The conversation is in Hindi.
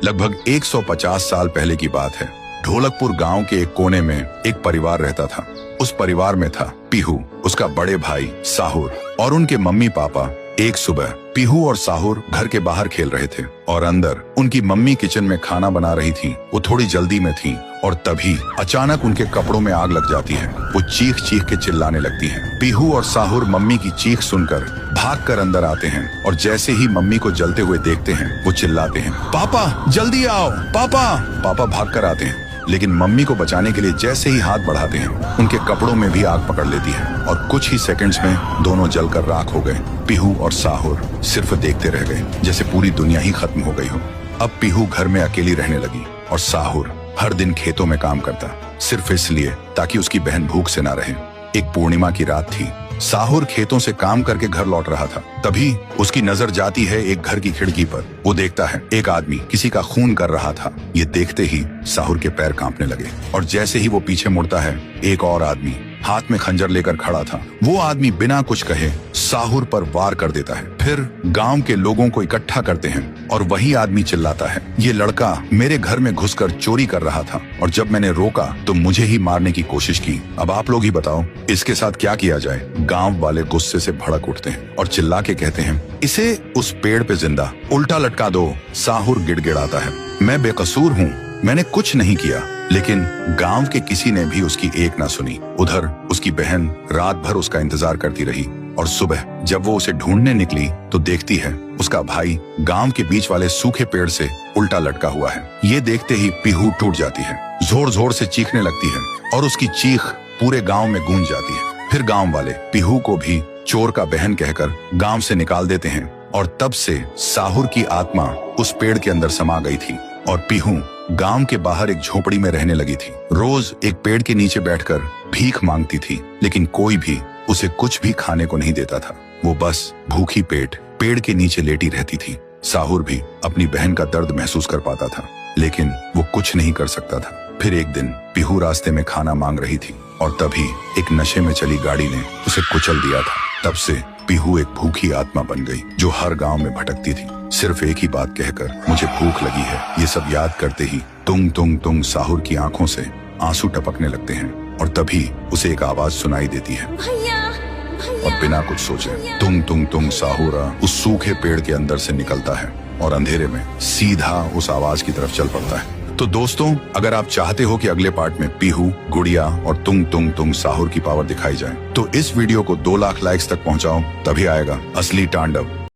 लगभग 150 साल पहले की बात है। ढोलकपुर गांव के एक कोने में एक परिवार रहता था। उस परिवार में था पीहू, उसका बड़े भाई साहुर और उनके मम्मी पापा। एक सुबह पीहू और साहुर घर के बाहर खेल रहे थे और अंदर उनकी मम्मी किचन में खाना बना रही थी। वो थोड़ी जल्दी में थी और तभी अचानक उनके कपड़ों में आग लग जाती है। वो चीख चीख के चिल्लाने लगती हैं। पीहू और साहुर मम्मी की चीख सुनकर भागकर अंदर आते हैं और जैसे ही मम्मी को जलते हुए देखते हैं वो चिल्लाते हैं, पापा जल्दी आओ पापा। पापा भागकर आते हैं लेकिन मम्मी को बचाने के लिए जैसे ही हाथ बढ़ाते हैं उनके कपड़ों में भी आग पकड़ लेती है और कुछ ही सेकंड्स में दोनों जलकर राख हो गए। पीहू और साहुर सिर्फ देखते रह गए जैसे पूरी दुनिया ही खत्म हो गई हो। अब पीहू घर में अकेली रहने लगी और साहुर हर दिन खेतों में काम करता, सिर्फ इसलिए ताकि उसकी बहन भूख से ना रहे। एक पूर्णिमा की रात थी। साहुर खेतों से काम करके घर लौट रहा था। तभी उसकी नजर जाती है एक घर की खिड़की पर। वो देखता है एक आदमी किसी का खून कर रहा था। ये देखते ही साहुर के पैर कांपने लगे और जैसे ही वो पीछे मुड़ता है एक और आदमी हाथ में खंजर लेकर खड़ा था। वो आदमी बिना कुछ कहे साहुर पर वार कर देता है। फिर गांव के लोगों को इकट्ठा करते हैं और वही आदमी चिल्लाता है, ये लड़का मेरे घर में घुसकर चोरी कर रहा था और जब मैंने रोका तो मुझे ही मारने की कोशिश की। अब आप लोग ही बताओ इसके साथ क्या किया जाए। गांव वाले गुस्से से भड़क उठते हैं और चिल्ला के कहते हैं, इसे उस पेड़ पे जिंदा उल्टा लटका दो। साहुर गिड़गिड़ाता है, मैं बेकसूर हूँ, मैंने कुछ नहीं किया। लेकिन गांव के किसी ने भी उसकी एक ना सुनी। उधर उसकी बहन रात भर उसका इंतजार करती रही और सुबह जब वो उसे ढूंढने निकली तो देखती है उसका भाई गांव के बीच वाले सूखे पेड़ से उल्टा लटका हुआ है। ये देखते ही पीहू टूट जाती है, जोर जोर से चीखने लगती है और उसकी चीख पूरे गांव में गूंज जाती है। फिर गांव वाले पीहू को भी चोर का बहन कहकर गांव से निकाल देते हैं और तब से साहुर की आत्मा उस पेड़ के अंदर समा गई थी और पीहू गांव के बाहर एक झोपड़ी में रहने लगी थी। रोज एक पेड़ के नीचे बैठकर भीख मांगती थी लेकिन कोई भी उसे कुछ भी खाने को नहीं देता था। वो बस भूखी पेट पेड़ के नीचे लेटी रहती थी। साहुर भी अपनी बहन का दर्द महसूस कर पाता था लेकिन वो कुछ नहीं कर सकता था। फिर एक दिन पीहू रास्ते में खाना मांग रही थी और तभी एक नशे में चली गाड़ी ने उसे कुचल दिया था। तब से पीहू एक भूखी आत्मा बन गई जो हर गांव में भटकती थी, सिर्फ एक ही बात कहकर, मुझे भूख लगी है। ये सब याद करते ही तुंग तुंग तुंग साहुर की आंखों से आंसू टपकने लगते हैं और तभी उसे एक आवाज सुनाई देती है और बिना कुछ सोचे तुंग तुंग तुंग साहुरा उस सूखे पेड़ के अंदर से निकलता है और अंधेरे में सीधा उस आवाज की तरफ चल पड़ता है। तो दोस्तों, अगर आप चाहते हो कि अगले पार्ट में पीहू, गुड़िया और तुंग तुंग तुंग साहुर की पावर दिखाई जाए तो इस वीडियो को 2 लाख लाइक्स तक पहुंचाओ, तभी आएगा असली तांडव।